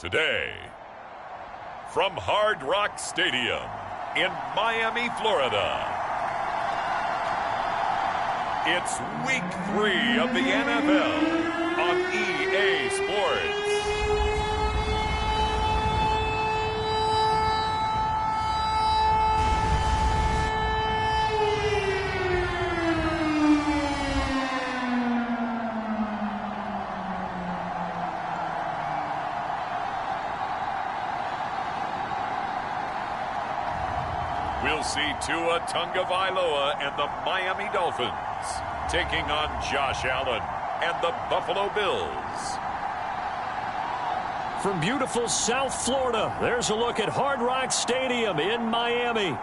Today, from Hard Rock Stadium in Miami, Florida, it's Week 3 of the NFL on EA Sports. We'll see Tua Tagovailoa and the Miami Dolphins taking on Josh Allen and the Buffalo Bills. From beautiful South Florida, there's a look at Hard Rock Stadium in Miami.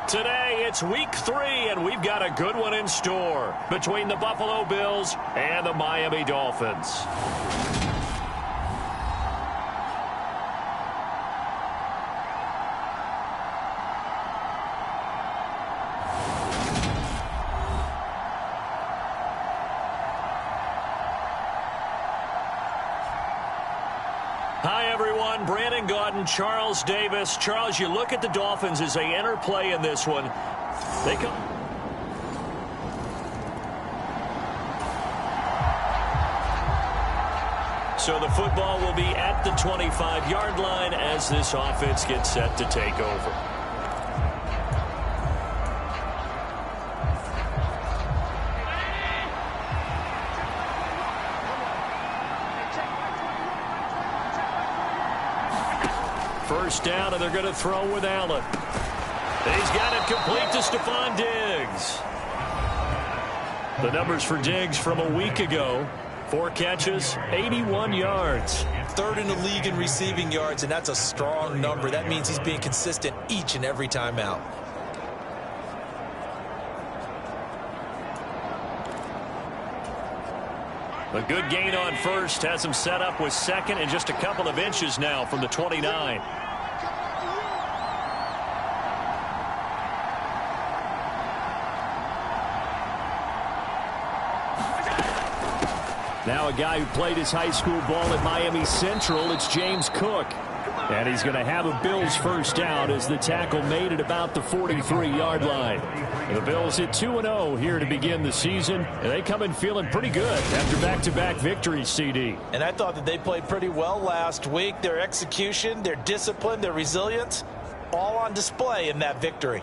Today, it's Week 3, and we've got a good one in store between the Buffalo Bills and the Miami Dolphins. Hi, everyone. Brandon Gaudin, Charles Davis. Charles, you look at the Dolphins as they enter play in this one. They come. So the football will be at the 25-yard line as this offense gets set to take over. First down, and they're going to throw with Allen. He's got it complete to Stephon Diggs. The numbers for Diggs from a week ago: 4 catches, 81 yards. Third in the league in receiving yards, and that's a strong number. That means he's being consistent each and every time out. A good gain on first has him set up with second and just a couple of inches now from the 29. Now a guy who played his high school ball at Miami Central, it's James Cook. And he's going to have a Bills first down as the tackle made at about the 43-yard line. The Bills hit 2-0 here to begin the season, and they come in feeling pretty good after back-to-back victories, CD. And I thought that they played pretty well last week. Their execution, their discipline, their resilience, all on display in that victory.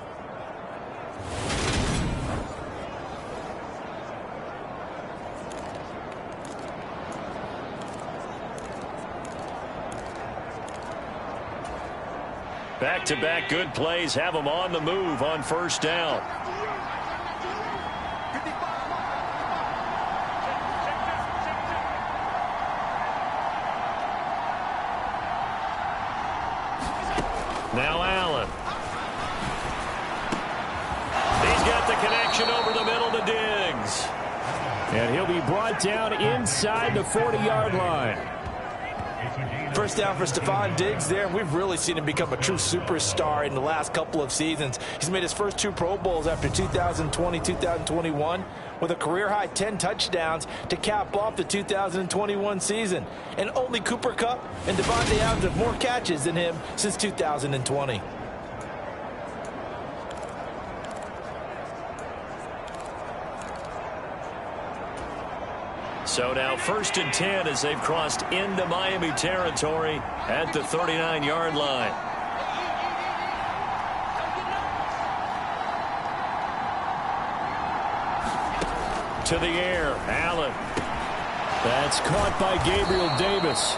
Back-to-back good plays have them on the move on first down. Now Allen. He's got the connection over the middle to Diggs. And he'll be brought down inside the 40-yard line. First down for Stephon Diggs there. We've really seen him become a true superstar in the last couple of seasons. He's made his first 2 Pro Bowls after 2020, 2021, with a career-high 10 touchdowns to cap off the 2021 season. And only Cooper Kupp and Devontae Adams have more catches than him since 2020. So now 1st and 10 as they've crossed into Miami territory at the 39-yard line. To the air, Allen. That's caught by Gabriel Davis.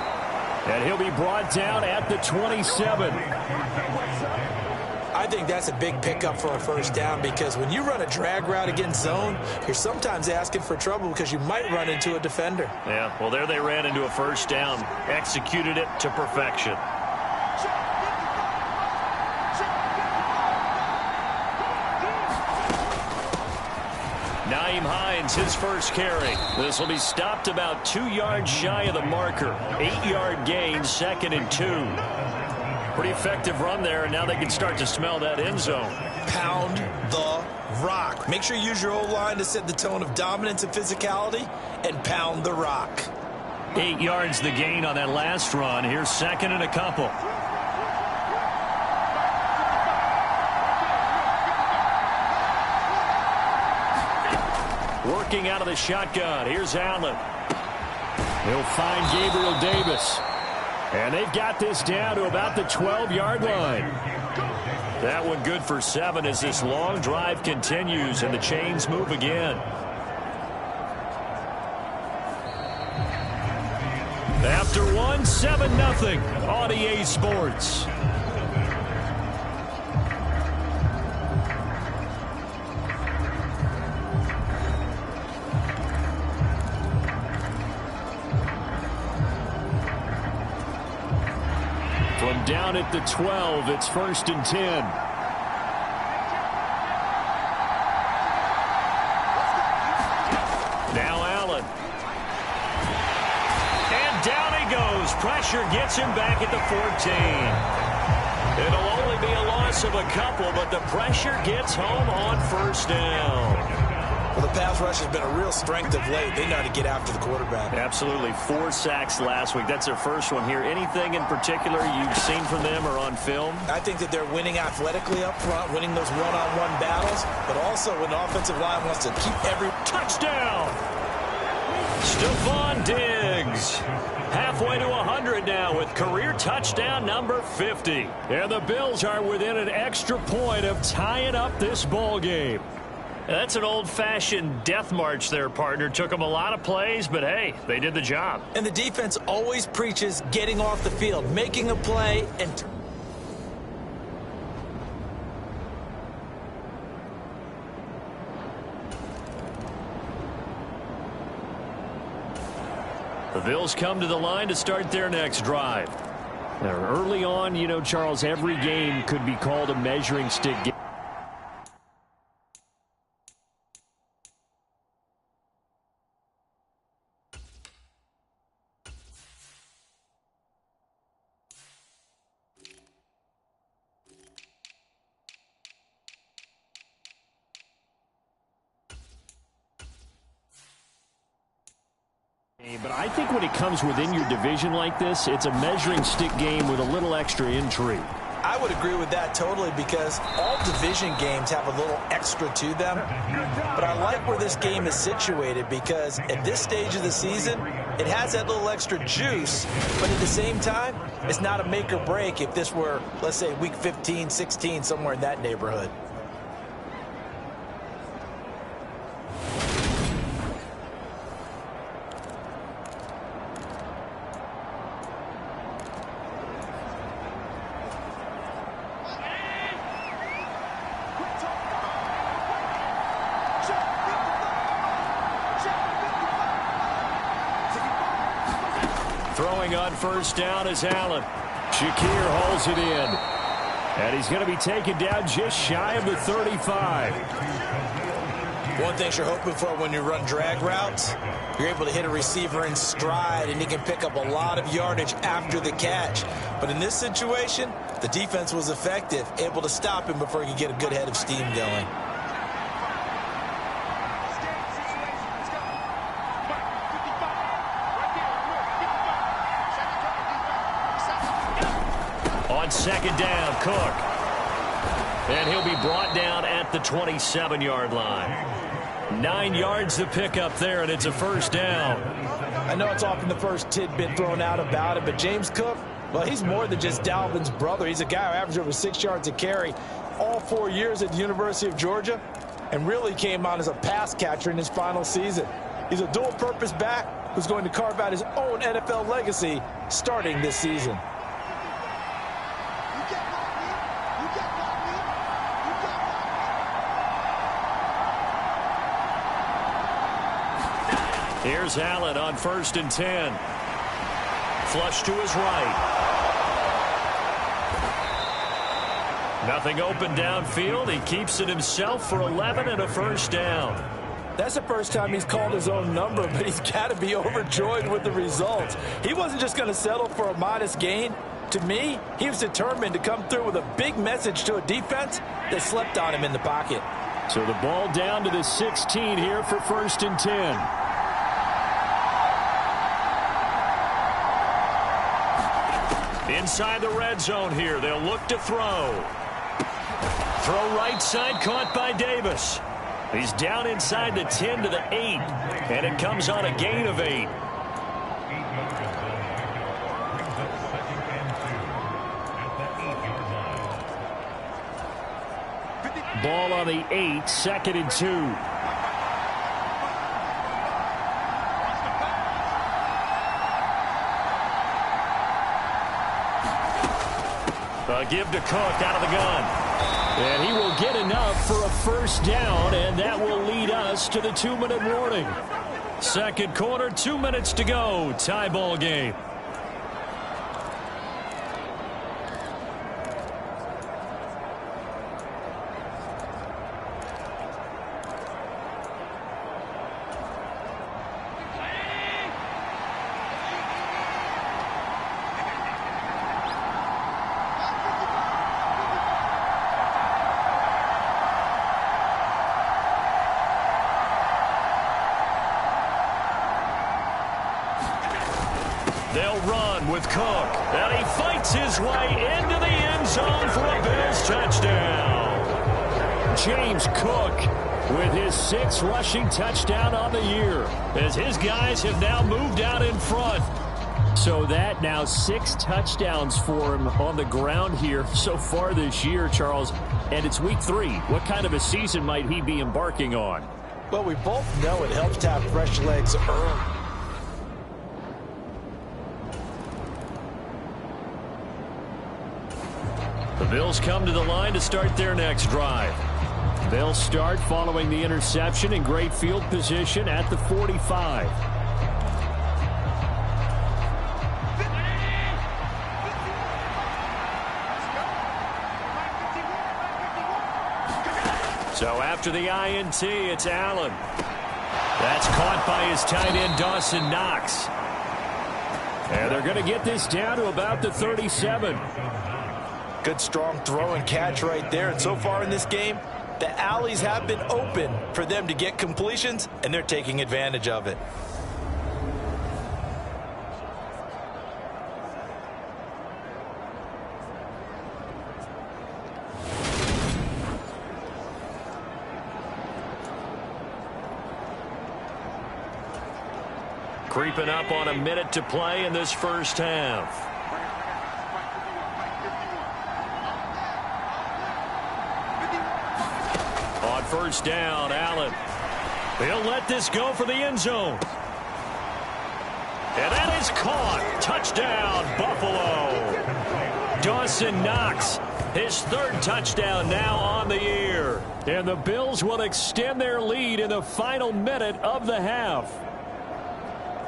And he'll be brought down at the 27. I think that's a big pickup for a first down, because when you run a drag route against zone, you're sometimes asking for trouble because you might run into a defender. Yeah, well, there they ran into a first down, executed it to perfection. Nyheim Hines, his first carry. This will be stopped about 2 yards shy of the marker. 8-yard gain, 2nd and 2. Pretty effective run there, and now they can start to smell that end zone. Pound the rock. Make sure you use your O-line to set the tone of dominance and physicality, and pound the rock. 8 yards the gain on that last run. Here's second and a couple. Working out of the shotgun. Here's Allen. He'll find Gabriel Davis. And they've got this down to about the 12-yard line. That one good for 7 as this long drive continues and the chains move again. After 1, 7-0 on EA Sports. From down at the 12, it's 1st and 10. Now Allen. And down he goes. Pressure gets him back at the 14. It'll only be a loss of a couple, but the pressure gets home on 1st down. Well, the pass rush has been a real strength of late. They know how to get after the quarterback. Absolutely. 4 sacks last week. That's their first one here. Anything in particular you've seen from them or on film? I think that they're winning athletically up front, winning those one-on-one battles, but also when the offensive line wants to keep every touchdown. Stephon Diggs. Halfway to 100 now with career touchdown number 50. And the Bills are within an extra point of tying up this ball game. That's an old-fashioned death march there, partner. Took them a lot of plays, but hey, they did the job. And the defense always preaches getting off the field, making a play, and the Bills come to the line to start their next drive. Now, early on, you know, Charles, every game could be called a measuring stick game. But I think when it comes within your division like this, it's a measuring stick game with a little extra intrigue. I would agree with that totally because all division games have a little extra to them. But I like where this game is situated because at this stage of the season, it has that little extra juice. But at the same time, it's not a make or break if this were, let's say, week 15, 16, somewhere in that neighborhood. Throwing on 1st down is Allen. Shakir hauls it in. And he's going to be taken down just shy of the 35. One thing you're hoping for when you run drag routes, you're able to hit a receiver in stride, and he can pick up a lot of yardage after the catch. But in this situation, the defense was effective, able to stop him before he could get a good head of steam going. On 2nd down, Cook. And he'll be brought down at the 27-yard line. 9 yards to pick up there, and it's a 1st down. I know it's often the first tidbit thrown out about it, but James Cook, well, he's more than just Dalvin's brother. He's a guy who averaged over 6 yards a carry all 4 years at the University of Georgia and really came on as a pass catcher in his final season. He's a dual-purpose back who's going to carve out his own NFL legacy starting this season. Here's Allen on 1st and 10. Flush to his right. Nothing open downfield. He keeps it himself for 11 and a 1st down. That's the first time he's called his own number, but he's got to be overjoyed with the results. He wasn't just going to settle for a modest gain. To me, he was determined to come through with a big message to a defense that slept on him in the pocket. So the ball down to the 16 here for 1st and 10. Inside the red zone here. They'll look to throw. Throw right side, caught by Davis. He's down inside the 10 to the 8. And it comes on a gain of 8. Ball on the 8, 2nd and 2. A give to Cook out of the gun. And he will get enough for a first down, and that will lead us to the 2-minute warning. Second quarter, 2 minutes to go. Tie ball game. They'll run with Cook, and he fights his way into the end zone for a Bills touchdown. James Cook with his 6th rushing touchdown on the year, as his guys have now moved out in front. So that now 6 touchdowns for him on the ground here so far this year, Charles. And it's week 3. What kind of a season might he be embarking on? Well, we both know it helps to have fresh legs early. The Bills come to the line to start their next drive. They'll start following the interception in great field position at the 45. So after the INT, it's Allen. That's caught by his tight end, Dawson Knox. And they're going to get this down to about the 37. Good strong throw and catch right there. And so far in this game, the alleys have been open for them to get completions, and they're taking advantage of it. Creeping up on a minute to play in this first half. On first down, Allen. He'll let this go for the end zone. And that is caught. Touchdown, Buffalo. Dawson Knox, his 3rd touchdown now on the year. And the Bills will extend their lead in the final minute of the half.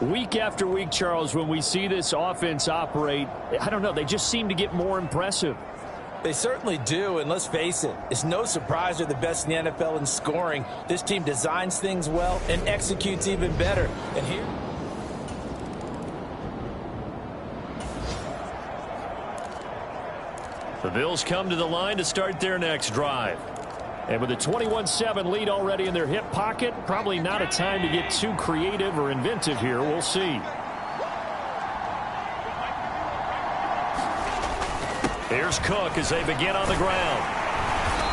Week after week, Charles, when we see this offense operate, I don't know, they just seem to get more impressive. They certainly do, and let's face it, it's no surprise they're the best in the NFL in scoring. This team designs things well and executes even better. And here, the Bills come to the line to start their next drive. And with a 21-7 lead already in their hip pocket, probably not a time to get too creative or inventive here. We'll see. Here's Cook as they begin on the ground.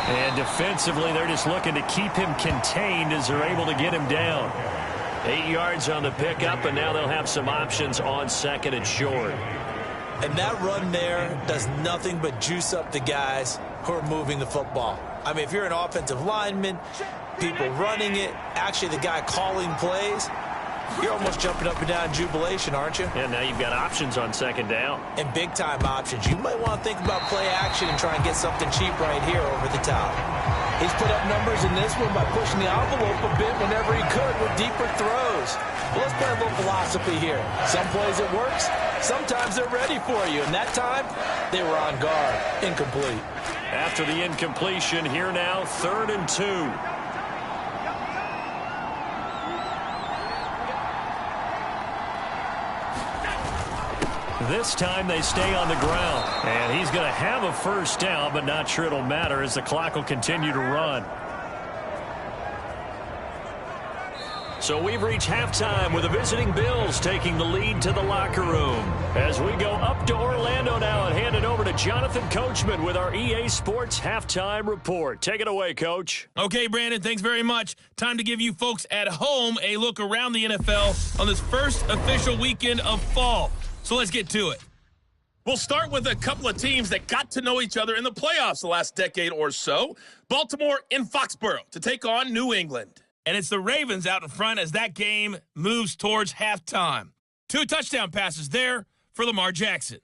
And defensively, they're just looking to keep him contained as they're able to get him down. 8 yards on the pickup, and now they'll have some options on 2nd and short. And that run there does nothing but juice up the guys who are moving the football. I mean, if you're an offensive lineman, people running it, actually the guy calling plays, you're almost jumping up and down in jubilation, aren't you? And now you've got options on 2nd down. And big-time options. You might want to think about play action and try and get something cheap right here over the top. He's put up numbers in this one by pushing the envelope a bit whenever he could with deeper throws. Well, let's play a little philosophy here. Some plays it works. Sometimes they're ready for you. And that time, they were on guard. Incomplete. After the incompletion, here now, 3rd and 2. This time they stay on the ground. And he's going to have a first down, but not sure it'll matter as the clock will continue to run. So we've reached halftime with the visiting Bills taking the lead to the locker room. As we go up to Orlando now and hand it over to Jonathan Coachman with our EA Sports Halftime Report. Take it away, Coach. Okay, Brandon, thanks very much. Time to give you folks at home a look around the NFL on this first official weekend of fall. So let's get to it. We'll start with a couple of teams that got to know each other in the playoffs the last decade or so. Baltimore in Foxborough to take on New England. And it's the Ravens out in front as that game moves towards halftime. 2 touchdown passes there for Lamar Jackson.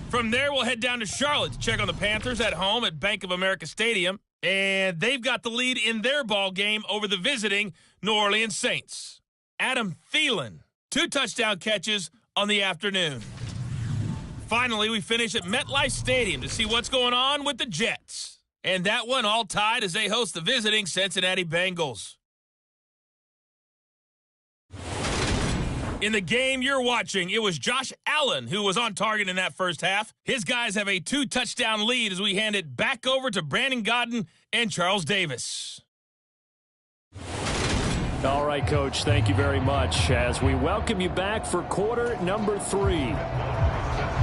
From there, we'll head down to Charlotte to check on the Panthers at home at Bank of America Stadium. And they've got the lead in their ball game over the visiting New Orleans Saints. Adam Thielen, 2 touchdown catches on the afternoon. Finally, we finish at MetLife Stadium to see what's going on with the Jets. And that one all tied as they host the visiting Cincinnati Bengals. In the game you're watching, it was Josh Allen who was on target in that first half. His guys have a 2-touchdown lead as we hand it back over to Brandon Godden and Charles Davis. All right, Coach, thank you very much as we welcome you back for quarter number 3.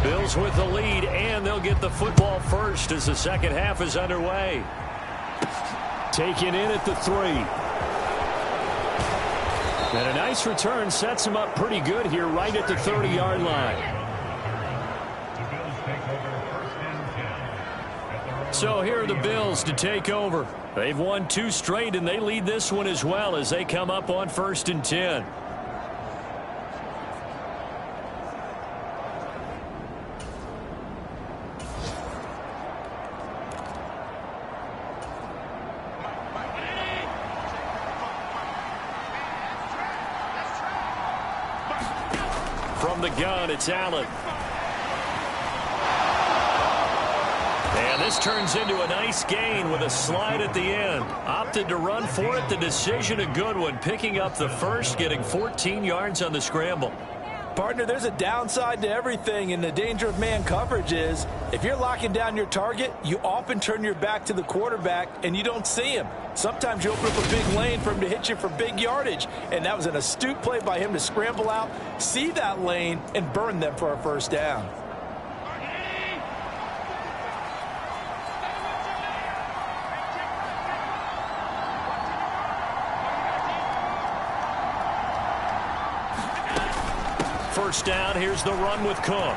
Bills with the lead, and they'll get the football first as the second half is underway. Taken in at the 3. And a nice return sets him up pretty good here right at the 30-yard line. So here are the Bills to take over. They've won 2 straight, and they lead this one as well as they come up on 1st and 10. From the gun, it's Allen. And this turns into a nice gain with a slide at the end. Opted to run for it. The decision a good one. Picking up the first, getting 14 yards on the scramble. Partner, there's a downside to everything, and the danger of man coverage is if you're locking down your target, you often turn your back to the quarterback and you don't see him. Sometimes you open up a big lane for him to hit you for big yardage, and that was an astute play by him to scramble out, see that lane, and burn them for a first down. First down, here's the run with Cook.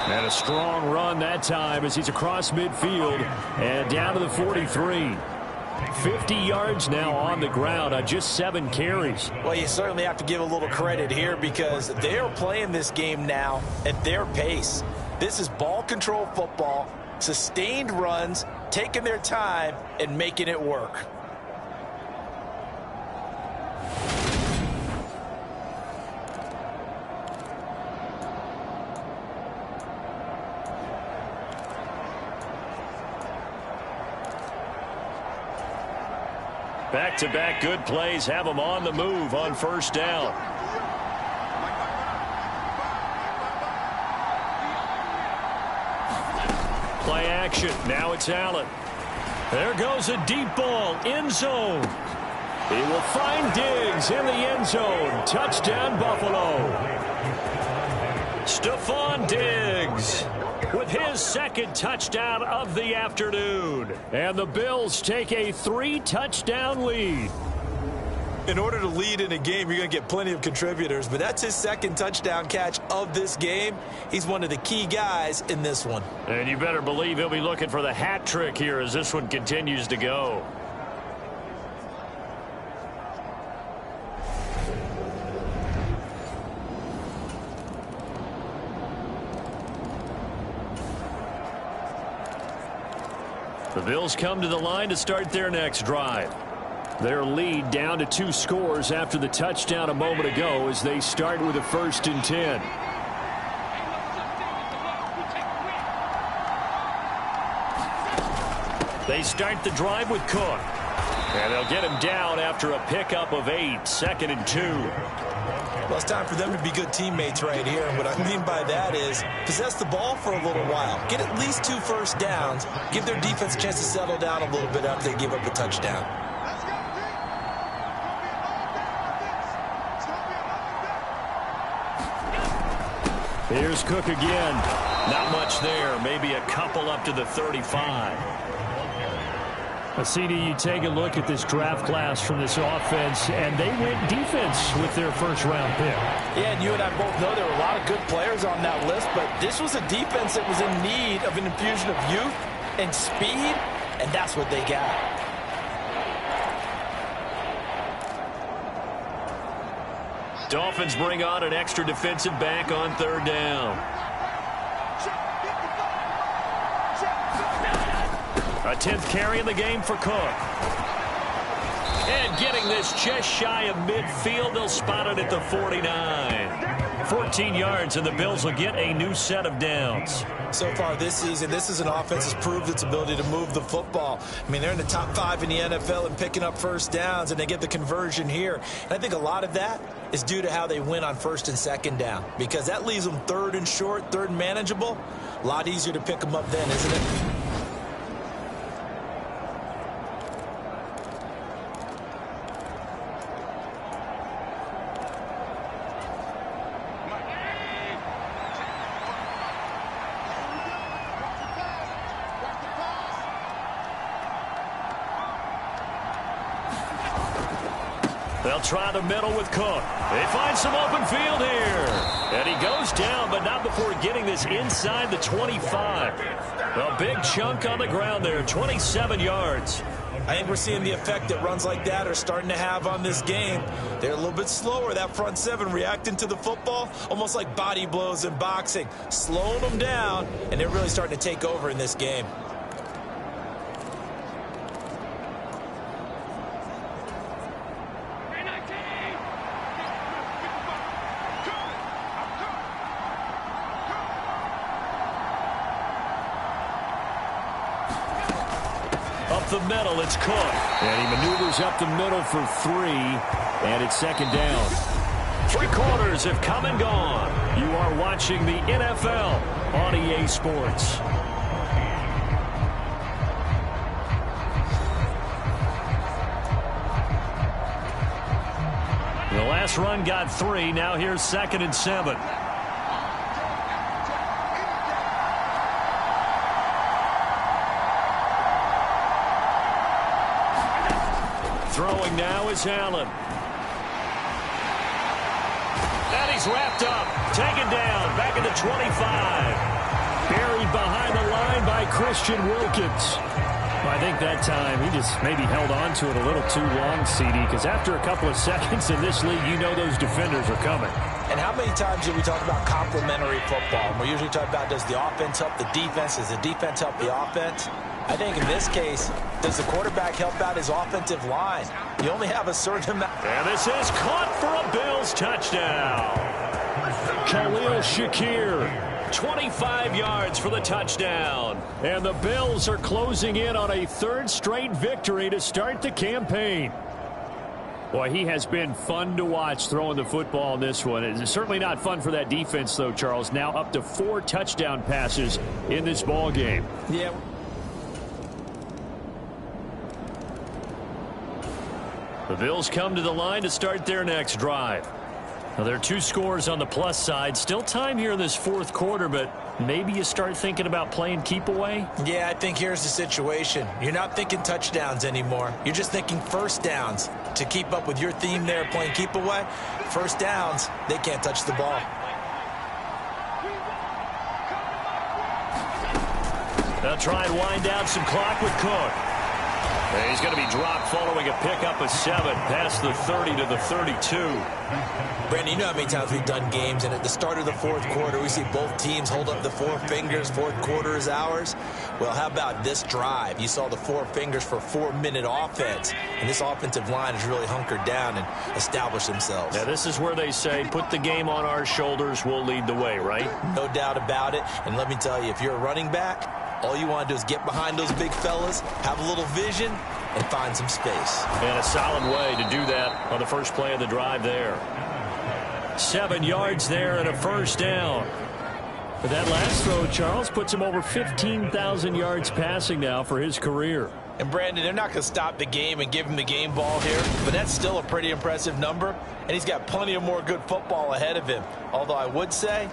And a strong run that time as he's across midfield and down to the 43. 50 yards now on the ground on just 7 carries. Well, you certainly have to give a little credit here because they're playing this game now at their pace. This is ball control football, sustained runs, taking their time and making it work. Back-to-back good plays have them on the move on first down. Play action. Now it's Allen. There goes a deep ball. End zone. He will find Diggs in the end zone. Touchdown, Buffalo. Stephon Diggs with his second touchdown of the afternoon. And the Bills take a 3-touchdown lead. In order to lead in a game, you're going to get plenty of contributors, but that's his second touchdown catch of this game. He's one of the key guys in this one. And you better believe he'll be looking for the hat trick here as this one continues to go. The Bills come to the line to start their next drive. Their lead down to 2 scores after the touchdown a moment ago as they start with a 1st and 10. They start the drive with Cook. And they'll get him down after a pickup of 8, 2nd and 2. Well, it's time for them to be good teammates right here. And what I mean by that is possess the ball for a little while. Get at least 2 first downs. Give their defense a chance to settle down a little bit after they give up a touchdown. Here's Cook again. Not much there. Maybe a couple up to the 35. CD, you take a look at this draft class from this offense, and they went defense with their first-round pick. Yeah, and you and I both know there were a lot of good players on that list, but this was a defense that was in need of an infusion of youth and speed, and that's what they got. Dolphins bring on an extra defensive back on third down. A 10th carry in the game for Cook. And getting this just shy of midfield, they'll spot it at the 49. 14 yards, and the Bills will get a new set of downs. So far this season, this is an offense that's proved its ability to move the football. I mean, they're in the top 5 in the NFL and picking up first downs, and they get the conversion here. And I think a lot of that is due to how they win on first and second down, because that leaves them third and short, third and manageable. A lot easier to pick them up then, isn't it? They'll try the middle with Cook. They find some open field here. And he goes down, but not before getting this inside the 25. A big chunk on the ground there, 27 yards. I think we're seeing the effect that runs like that are starting to have on this game. They're a little bit slower, that front seven, reacting to the football, almost like body blows in boxing, slowing them down, and they're really starting to take over in this game. The middle, it's Cook. And he maneuvers up the middle for 3, and it's second down. 3 quarters have come and gone. You are watching the NFL on EA Sports. The last run got 3. Now here's 2nd and 7. Throwing now is Allen. And he's wrapped up. Taken down. Back at the 25. Buried behind the line by Christian Wilkins. Well, I think that time he just maybe held on to it a little too long, CD, because after a couple of seconds in this league, you know those defenders are coming. And how many times do we talk about complementary football? And we usually talk about, does the offense help the defense? Does the defense help the offense? I think in this case, does the quarterback help out his offensive line? You only have a certain amount. And this is caught for a Bills touchdown. Khalil Shakir, 25 yards for the touchdown. And the Bills are closing in on a 3rd straight victory to start the campaign. Boy, he has been fun to watch throwing the football in this one. It's certainly not fun for that defense, though, Charles. Now up to 4 touchdown passes in this ball game. Yeah. The Bills come to the line to start their next drive. Now, there are 2 scores on the plus side. Still time here in this 4th quarter, but maybe you start thinking about playing keep away? Yeah, I think here's the situation. You're not thinking touchdowns anymore. You're just thinking first downs. To keep up with your theme there, playing keep away, first downs, they can't touch the ball. They'll try and wind down some clock with Cook. And he's going to be dropped following a pickup of 7 past the 30 to the 32. Brandon, you know how many times we've done games, and at the start of the 4th quarter, we see both teams hold up the 4 fingers, 4th quarter is ours. Well, how about this drive? You saw the 4 fingers for 4-minute offense, and this offensive line has really hunkered down and established themselves. Now, this is where they say, put the game on our shoulders, we'll lead the way, right? No doubt about it, and let me tell you, if you're a running back, all you want to do is get behind those big fellas, have a little vision, and find some space. And a solid way to do that on the first play of the drive there. 7 yards there and a first down. But that last throw, Charles, puts him over 15,000 yards passing now for his career. And, Brandon, they're not going to stop the game and give him the game ball here, but that's still a pretty impressive number, and he's got plenty of more good football ahead of him. Although I would say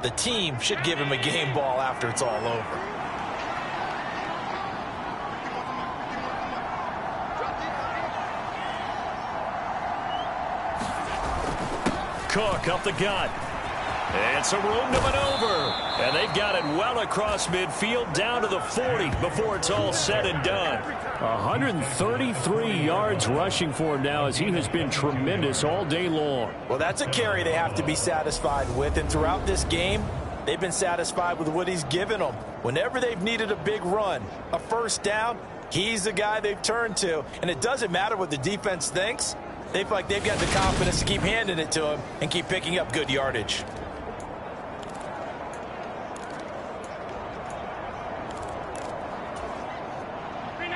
the team should give him a game ball after it's all over. Cook up the gut. And some room to maneuver. And they've got it well across midfield down to the 40 before it's all said and done. 133 yards rushing for him now as he has been tremendous all day long. Well, that's a carry they have to be satisfied with. And throughout this game, they've been satisfied with what he's given them. Whenever they've needed a big run, a first down, he's the guy they've turned to. And it doesn't matter what the defense thinks. They feel like they've got the confidence to keep handing it to him and keep picking up good yardage.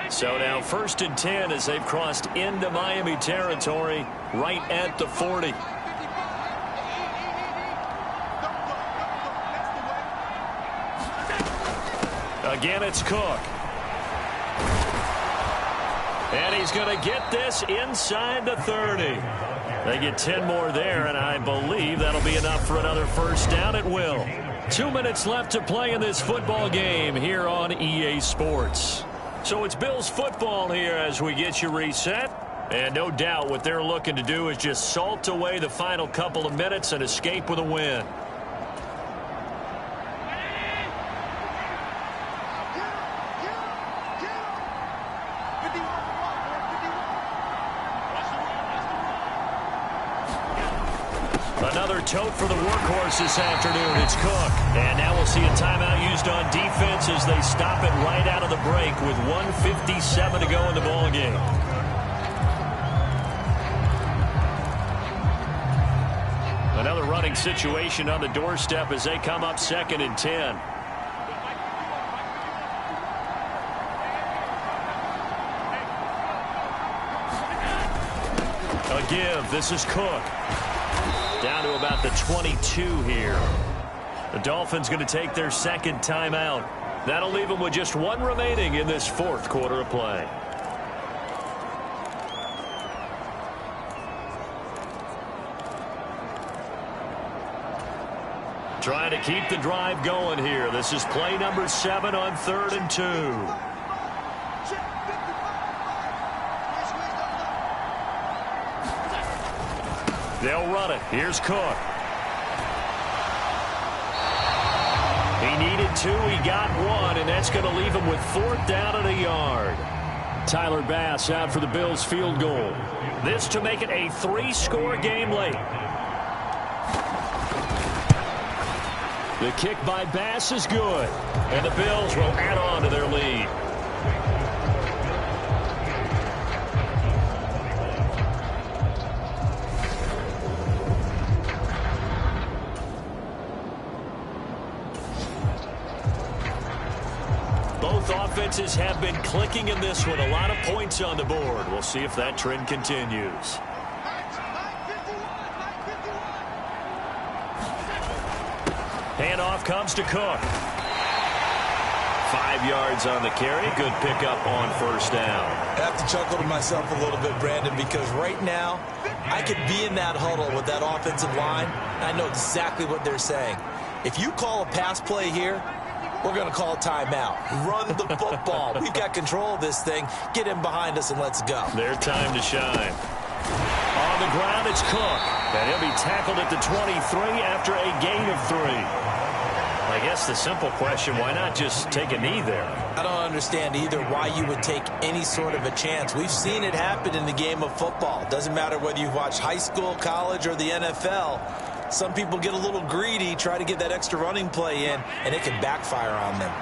So now 1st and 10 as they've crossed into Miami territory right at the 40. Again, it's Cook. And he's going to get this inside the 30. They get 10 more there, and I believe that'll be enough for another first down at will. 2 minutes left to play in this football game here on EA Sports. So it's Bills football here as we get you reset. And no doubt what they're looking to do is just salt away the final couple of minutes and escape with a win. Another tote for the workhorse this afternoon. It's Cook. And now we'll see a timeout used on defense as they stop it right out of the break with 1:57 to go in the ballgame. Another running situation on the doorstep as they come up 2nd and 10. A give. This is Cook. Down to about the 22 here. The Dolphins going to take their 2nd timeout. That'll leave them with just 1 remaining in this 4th quarter of play. Trying to keep the drive going here. This is play number 7 on 3rd and 2. They'll run it. Here's Cook. He needed 2. He got 1, and that's going to leave him with 4th down and a yard. Tyler Bass out for the Bills field goal. This to make it a 3-score game late. The kick by Bass is good, and the Bills will add on to their lead. Both offenses have been clicking in this one. A lot of points on the board. We'll see if that trend continues. Handoff comes to Cook. 5 yards on the carry. Good pickup on 1st down. I have to chuckle to myself a little bit, Brandon, because right now I could be in that huddle with that offensive line. I know exactly what they're saying. If you call a pass play here, we're going to call a timeout. Run the football. We've got control of this thing. Get him behind us and let's go. Their time to shine. On the ground, it's Cook. And he'll be tackled at the 23 after a gain of 3. I guess the simple question, why not just take a knee there? I don't understand either why you would take any sort of a chance. We've seen it happen in the game of football. Doesn't matter whether you've watched high school, college, or the NFL. Some people get a little greedy, try to get that extra running play in, and it can backfire on them.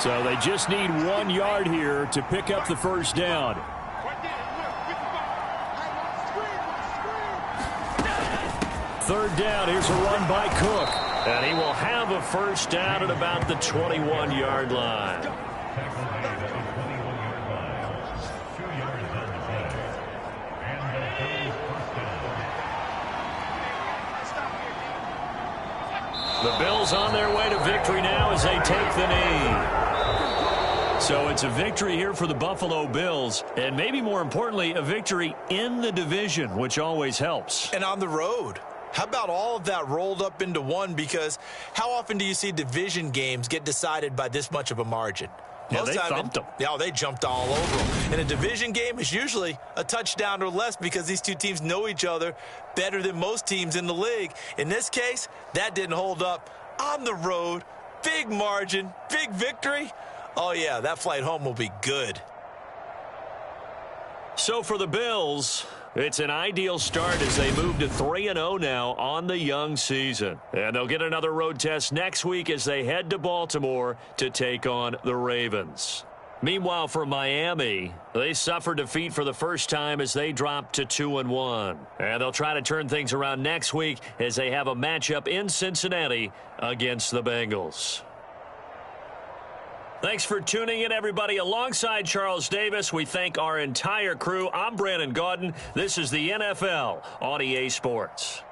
So they just need 1 yard here to pick up the 1st down. Third down, here's a run by Cook. And he will have a 1st down at about the 21-yard line. The Bills on their way to victory now as they take the knee. So it's a victory here for the Buffalo Bills, and maybe more importantly, a victory in the division, which always helps. And on the road. How about all of that rolled up into one? Because how often do you see division games get decided by this much of a margin? Yeah, they thumped them. Yeah, they jumped all over them. And a division game is usually a touchdown or less because these two teams know each other better than most teams in the league. In this case, that didn't hold up. On the road, big margin, big victory. Oh, yeah, that flight home will be good. So for the Bills, it's an ideal start as they move to 3-0 now on the young season. And they'll get another road test next week as they head to Baltimore to take on the Ravens. Meanwhile, for Miami, they suffered defeat for the first time as they dropped to 2-1. And they'll try to turn things around next week as they have a matchup in Cincinnati against the Bengals. Thanks for tuning in, everybody. Alongside Charles Davis, we thank our entire crew. I'm Brandon Gaudin. This is the NFL on EA Sports.